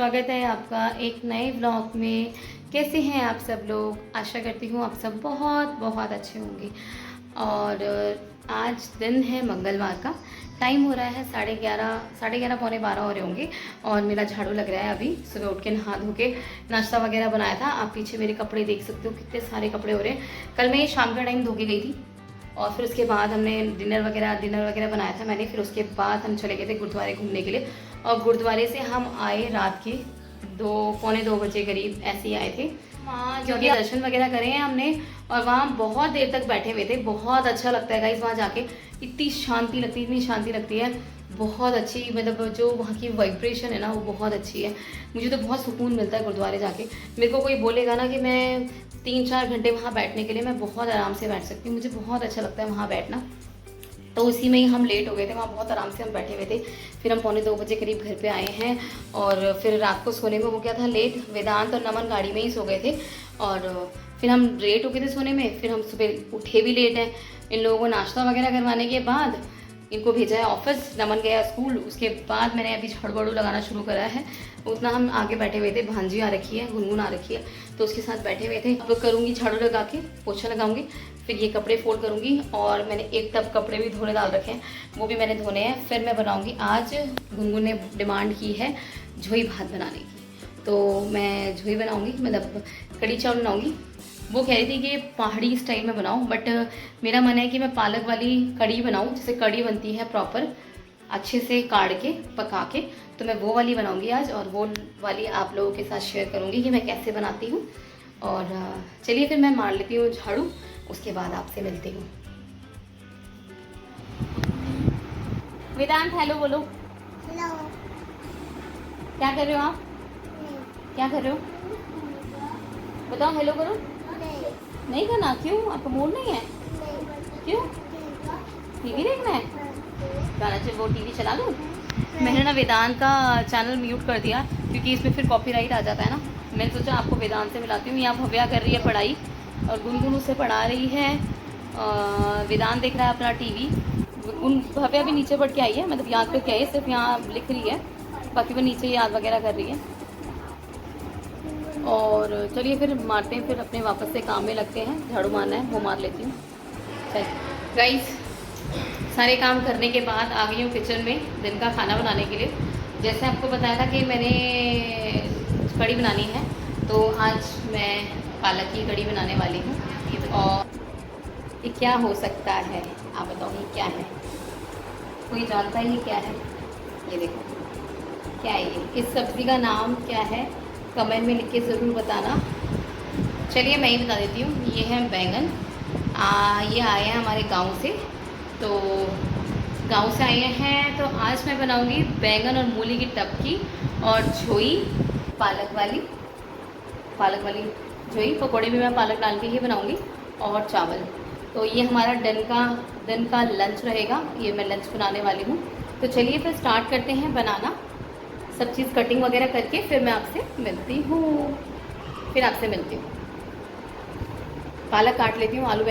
स्वागत है आपका एक नए व्लॉग में। कैसे हैं आप सब लोग? आशा करती हूँ आप सब बहुत बहुत अच्छे होंगे। और आज दिन है मंगलवार का। टाइम हो रहा है 11:30 पौने 12 हो रहे होंगे। और मेरा झाड़ू लग रहा है। अभी सुबह उठ के नहा धो के नाश्ता वगैरह बनाया था। आप पीछे मेरे कपड़े देख सकते हो, कितने सारे कपड़े हो रहे हैं। कल मैं शाम का टाइम धो के गई थी और फिर उसके बाद हमने डिनर वगैरह बनाया था मैंने। फिर उसके बाद हम चले गए थे गुरुद्वारे घूमने के लिए। और गुरुद्वारे से हम आए रात के पौने 2 बजे करीब ऐसे ही आए थे वहाँ, क्योंकि दर्शन वगैरह करे हैं हमने। और वहाँ बहुत देर तक बैठे हुए थे। बहुत अच्छा लगता है गाइस वहाँ जाके। इतनी शांति लगती है। बहुत अच्छी, मतलब जो वहाँ की वाइब्रेशन है ना, वो बहुत अच्छी है। मुझे तो बहुत सुकून मिलता है गुरुद्वारे जाके। मेरे को कोई बोलेगा ना कि मैं 3-4 घंटे वहाँ बैठने के लिए, मैं बहुत आराम से बैठ सकती हूँ। मुझे बहुत अच्छा लगता है वहाँ बैठना। तो उसी में ही हम लेट हो गए थे। वहाँ बहुत आराम से हम बैठे हुए थे। फिर हम पौने 2 बजे करीब घर पे आए हैं। और फिर रात को सोने में हो गया था लेट। वेदांत और नमन गाड़ी में ही सो गए थे। और फिर हम लेट हो गए थे सोने में। फिर हम सुबह उठे भी लेट हैं। इन लोगों को नाश्ता वगैरह करवाने के बाद इनको भेजा है ऑफिस। नमन गया स्कूल। उसके बाद मैंने अभी झाड़ू वाड़ू लगाना शुरू करा है। उतना हम आगे बैठे हुए थे। भांजी आ रखी है, गुनगुन आ रखी है, तो उसके साथ बैठे हुए थे। अब करूँगी झाड़ू लगा के, पोछा लगाऊंगी, फिर ये कपड़े फोल्ड करूँगी। और मैंने एक टब कपड़े भी धोने डाल रखे हैं, वो भी मैंने धोने हैं। फिर मैं बनाऊँगी। आज गुनगुन ने डिमांड की है झोई भात बनाने की, तो मैं झोई बनाऊँगी, मतलब कड़ी चावल बनाऊँगी। वो कह रही थी कि पहाड़ी स्टाइल में बनाऊँ, बट मेरा मन है कि मैं पालक वाली कड़ी बनाऊँ, जैसे कड़ी बनती है प्रॉपर, अच्छे से काट के पका के। तो मैं वो वाली बनाऊँगी आज, और वो वाली आप लोगों के साथ शेयर करूँगी कि मैं कैसे बनाती हूँ। और चलिए फिर मैं मार लेती हूँ झाड़ू, उसके बाद आपसे मिलती हूँ। वेदांत हेलो बोलो। हेलो। क्या कर रहे हो आप? क्या कर रहे हो? बताओ, हेलो करो। नहीं करना? क्यों? आपका मूड नहीं है? क्यों? टीवी देखना है? गाना चाहिए, वो टीवी चला दूँ? मैंने ना वेदांत का चैनल म्यूट कर दिया, क्योंकि इसमें फिर कॉपीराइट आ जाता है ना। मैंने सोचा आपको वेदांत से मिलाती हूँ। यहाँ भव्या कर रही है पढ़ाई और गुनगुन उसे पढ़ा रही है। वेदांत देख रहा है अपना टीवी। भव्या भी नीचे पढ़ के आई है, मतलब याद करके आई है, सिर्फ यहाँ लिख रही है, बाकी वो नीचे याद वगैरह कर रही है। और चलिए फिर मारते हैं, फिर अपने वापस से काम में लगते हैं। झाड़ू मारना है, वो मार लेती हूँ। चल गाइस, सारे काम करने के बाद आ गई हूँ किचन में दिन का खाना बनाने के लिए। जैसे आपको बताया था कि मैंने कड़ी बनानी है, तो आज मैं पालक की कड़ी बनाने वाली हूँ। और ये क्या हो सकता है, आप बताओ ये क्या है? कोई जानता है ये क्या है? ये देखो क्या है ये? इस सब्ज़ी का नाम क्या है? कमेंट में लिख के ज़रूर बताना। चलिए मैं ही बता देती हूँ। ये है बैंगन। ये आए हैं हमारे गांव से, तो गांव से आए हैं। तो आज मैं बनाऊंगी बैंगन और मूली की टपकी और झोई, पालक वाली झोई। पकौड़े भी मैं पालक डाल के ही बनाऊंगी, और चावल। तो ये हमारा दिन का लंच रहेगा। ये मैं लंच बनाने वाली हूँ। तो चलिए फिर स्टार्ट करते हैं बनाना। सब चीज़ कटिंग वगैरह करके फिर मैं आपसे मिलती हूँ। पालक काट लेती हूँ। आलू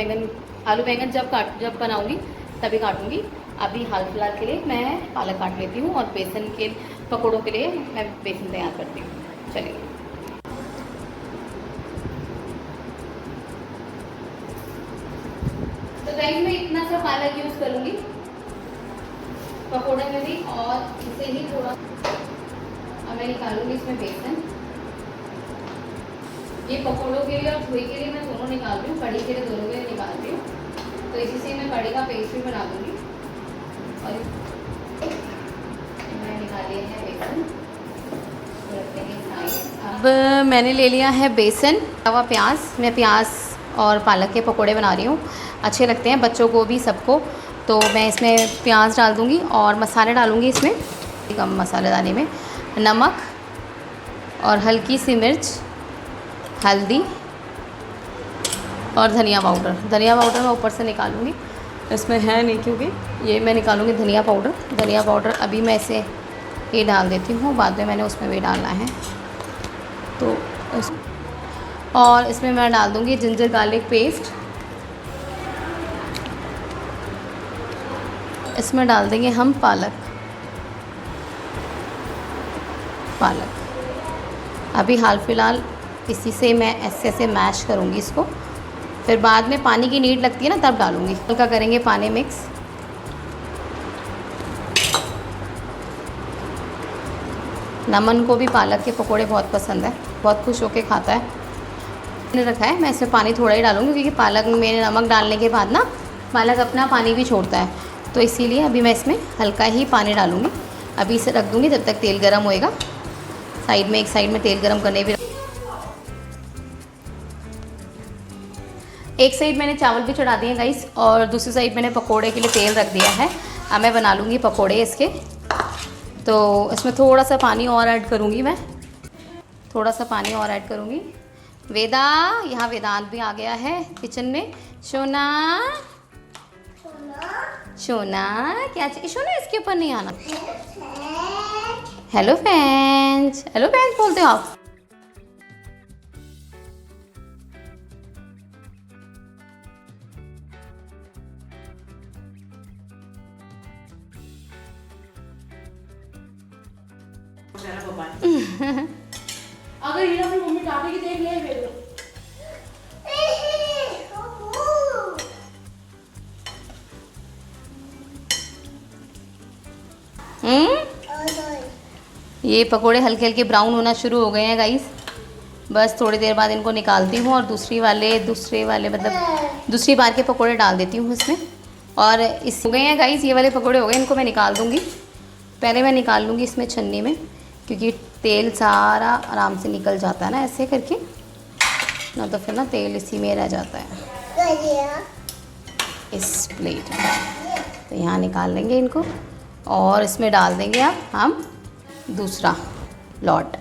बैंगन जब बनाऊंगी तभी काटूंगी। अभी हाल फिलहाल के लिए मैं पालक काट लेती हूँ, और बेसन के पकौड़ों के लिए मैं बेसन तैयार करती हूँ। चलिए, तो गाइस मैं इतना सा पालक यूज़ करूँगी पकौड़े में भी, और इसे ही थोड़ा अब मैं निकालूंगी इसमें बेसन। ये पकौड़ों के लिए और झोई के लिए मैं दोनों निकाल रही हूँ, कड़ी के लिए दोनों के लिए निकाल रही हूँ। तो इसी से मैं कड़ी का पेस्ट भी बना दूँगी। और मैं निकाली है बेसन, अब मैंने ले लिया है बेसन, तवा, प्याज। मैं प्याज और पालक के पकौड़े बना रही हूँ, अच्छे लगते हैं बच्चों को भी, सबको। तो मैं इसमें प्याज डाल दूँगी और मसाले डालूँगी इसमें। कम मसालेदानी में नमक और हल्की सी मिर्च, हल्दी और धनिया पाउडर मैं ऊपर से निकालूंगी। इसमें है नहीं, क्योंकि ये मैं निकालूंगी धनिया पाउडर। अभी मैं इसे ये डाल देती हूँ, बाद में मैंने उसमें भी डालना है। तो और इसमें मैं डाल दूँगी जिंजर गार्लिक पेस्ट। इसमें डाल देंगे हम पालक। अभी हाल फिलहाल इसी से मैं ऐसे ऐसे मैश करूँगी इसको, फिर बाद में पानी की नीड लगती है ना तब डालूँगी। हल्का करेंगे पानी मिक्स। नमन को भी पालक के पकोड़े बहुत पसंद है, बहुत खुश होके खाता है। मैंने रखा है, मैं इसमें पानी थोड़ा ही डालूँगी क्योंकि पालक में नमक डालने के बाद ना पालक अपना पानी भी छोड़ता है, तो इसीलिए अभी मैं इसमें हल्का ही पानी डालूँगी। अभी इसे रख दूँगी जब तक तेल गर्म होएगा। साइड में, एक साइड में तेल गर्म करने भी, एक साइड मैंने चावल भी चढ़ा दिए गाइस और दूसरी साइड मैंने पकोड़े के लिए तेल रख दिया है। अब मैं बना लूँगी पकोड़े इसके। तो इसमें थोड़ा सा पानी और ऐड करूँगी मैं, थोड़ा सा पानी और ऐड करूँगी। वेदा, यहाँ वेदांत भी आ गया है किचन में। सोना सोना क्या चाहिए सोना, इसके ऊपर नहीं आना। हेलो फ्रेंड्स, हेलो फ्रेंड्स बोलते हो आप। अगर ये अपनी मम्मी डांटेगी देख ले मेरे ये पकोड़े हल्के हल्के ब्राउन होना शुरू हो गए हैं गाइस। बस थोड़ी देर बाद इनको निकालती हूँ और दूसरे वाले मतलब दूसरी बार के पकोड़े डाल देती हूँ इसमें। और इस हो गए हैं गाइस, ये वाले पकोड़े हो गए, इनको मैं निकाल दूँगी। पहले मैं निकाल लूँगी इसमें छन्नी में, क्योंकि तेल सारा आराम से निकल जाता है ना ऐसे करके, ना तो फिर ना तेल इसी में रह जाता है इस प्लेट में। तो यहाँ निकाल लेंगे इनको और इसमें डाल देंगे अब हम दूसरा लॉट।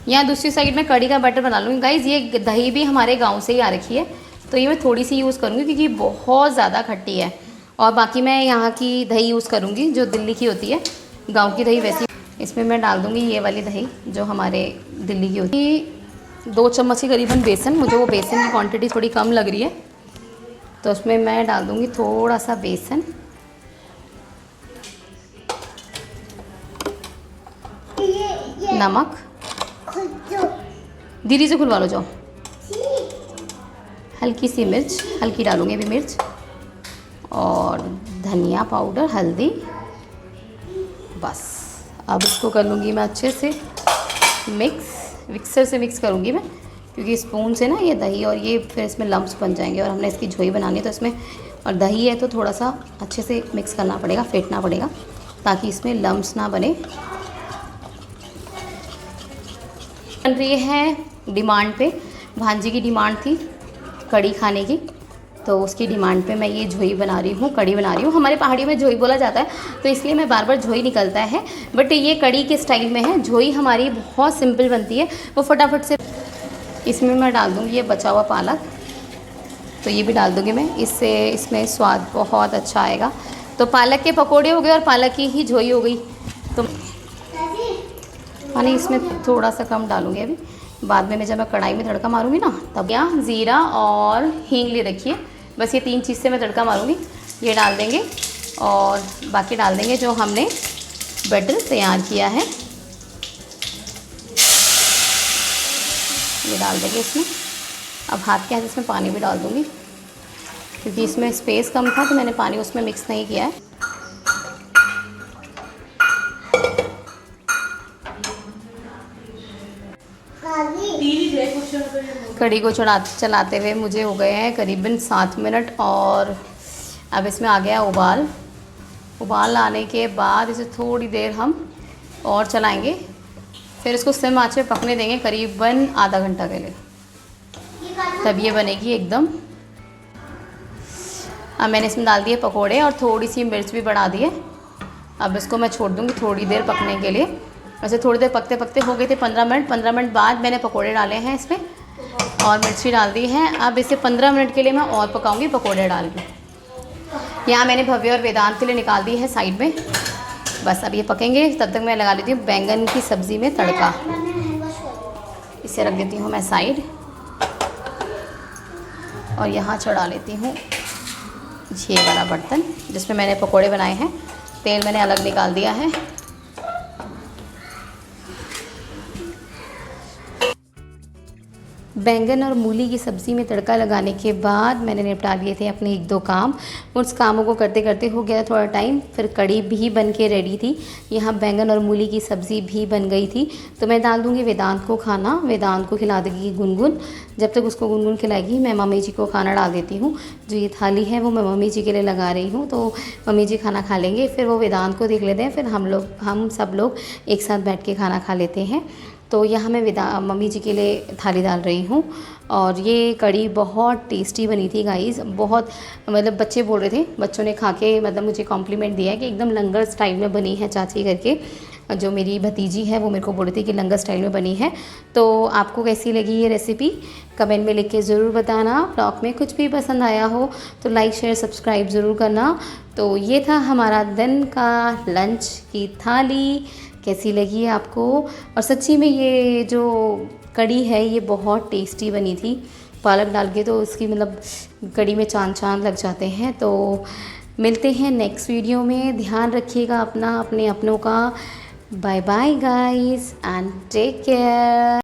यहाँ दूसरी साइड में कड़ी का बैटर बना लूँगी गाइज़। ये दही भी हमारे गांव से ही आ रखी है, तो ये मैं थोड़ी सी यूज़ करूँगी क्योंकि बहुत ज़्यादा खट्टी है। और बाकी मैं यहाँ की दही यूज़ करूँगी जो दिल्ली की होती है, गांव की दही वैसी। इसमें मैं डाल दूँगी ये वाली दही जो हमारे दिल्ली की होती है। 2 चम्मच के करीबन बेसन, मुझे वो बेसन की क्वान्टिटी थोड़ी कम लग रही है, तो उसमें मैं डाल दूँगी थोड़ा सा बेसन। नमक, दीदी से खुलवा लो जाओ। हल्की सी मिर्च, हल्की डालूंगी अभी मिर्च, और धनिया पाउडर, हल्दी। बस अब इसको कर लूँगी मैं अच्छे से मिक्सर से मिक्स करूँगी मैं, क्योंकि स्पून से ना ये दही और ये फिर इसमें लम्प्स बन जाएंगे और हमने इसकी झोई बनानी है, तो इसमें और दही है तो थोड़ा सा अच्छे से मिक्स करना पड़ेगा, फेंटना पड़ेगा ताकि इसमें लम्प्स ना बने। बन रही है डिमांड पे, भांजी की डिमांड थी कड़ी खाने की, तो उसकी डिमांड पे मैं ये झोई बना रही हूँ, कड़ी बना रही हूँ। हमारे पहाड़ियों में झोई बोला जाता है, तो इसलिए मैं बार बार झोई निकलता है, बट ये कड़ी के स्टाइल में है। झोई हमारी बहुत सिंपल बनती है, वो फटाफट से। इसमें मैं डाल दूँगी ये बचा हुआ पालक, तो ये भी डाल दूँगी मैं, इससे इसमें स्वाद बहुत अच्छा आएगा। तो पालक के पकौड़े हो गए और पालक की ही झोई हो गई। तो पानी इसमें थोड़ा सा कम डालूँगी अभी, बाद में जब मैं कढ़ाई में तड़का मारूंगी ना तब। यहाँ ज़ीरा और हींग ले रखिए, बस ये 3 चीज़ से मैं तड़का मारूंगी। ये डाल देंगे और बाकी डाल देंगे जो हमने बैटर तैयार किया है, ये डाल देंगे इसमें। अब हाथ के हाथ इसमें पानी भी डाल दूँगी, क्योंकि इसमें स्पेस कम था तो मैंने पानी उसमें मिक्स नहीं किया है। कड़ी को चलाते हुए मुझे हो गए हैं करीबन 7 मिनट, और अब इसमें आ गया उबाल आने के बाद इसे थोड़ी देर हम और चलाएंगे, फिर इसको सिम आंच पे पकने देंगे करीबन आधा घंटा के लिए, तब ये बनेगी एकदम। अब मैंने इसमें डाल दिए पकोड़े और थोड़ी सी मिर्च भी बढ़ा दी है। अब इसको मैं छोड़ दूँगी थोड़ी देर पकने के लिए। वैसे थोड़ी देर पकते पकते हो गए थे 15 मिनट। 15 मिनट बाद मैंने पकोड़े डाले हैं इसमें और मिर्ची डाल दी है। अब इसे 15 मिनट के लिए मैं और पकाऊंगी पकोड़े डाल के। यहाँ मैंने भव्य और वेदांत के लिए निकाल दी है साइड में। बस अब ये पकेंगे, तब तक मैं लगा लेती हूँ बैंगन की सब्ज़ी में तड़का। इसे रख देती हूँ मैं साइड और यहाँ चढ़ा लेती हूँ ये वाला बर्तन जिसमें मैंने पकोड़े बनाए हैं। तेल मैंने अलग निकाल दिया है। बैंगन और मूली की सब्ज़ी में तड़का लगाने के बाद मैंने निपटा लिए थे अपने 1-2 काम। उस कामों को करते करते हो गया थोड़ा टाइम, फिर कढ़ी भी बन के रेडी थी। यहाँ बैंगन और मूली की सब्ज़ी भी बन गई थी। तो मैं डाल दूँगी वेदांत को खाना, वेदांत को खिला देगी गुनगुन। जब तक उसको गुनगुन खिलाएगी मैं मम्मी जी को खाना डाल देती हूँ। जो ये थाली है वो मैं मम्मी जी के लिए लगा रही हूँ, तो मम्मी जी खाना खा लेंगे, फिर वो वेदांत को देख लेते हैं, फिर हम सब लोग एक साथ बैठ के खाना खा लेते हैं। तो यहाँ मैं मम्मी जी के लिए थाली डाल रही हूँ। और ये कढ़ी बहुत टेस्टी बनी थी गाइस, बहुत मतलब बच्चे बोल रहे थे, बच्चों ने खा के मतलब मुझे कॉम्प्लीमेंट दिया है कि एकदम लंगर स्टाइल में बनी है चाची करके। जो मेरी भतीजी है वो मेरे को बोल रही थी कि लंगर स्टाइल में बनी है। तो आपको कैसी लगी ये रेसिपी कमेंट में लिख के ज़रूर बताना। ब्लॉग में कुछ भी पसंद आया हो तो लाइक शेयर सब्सक्राइब ज़रूर करना। तो ये था हमारा दिन का लंच की थाली, कैसी लगी आपको। और सच्ची में ये जो कढ़ी है ये बहुत टेस्टी बनी थी, पालक डाल के तो उसकी मतलब कढ़ी में चांद चांद लग जाते हैं। तो मिलते हैं नेक्स्ट वीडियो में, ध्यान रखिएगा अपना, अपने अपनों का। Bye bye guys and take care.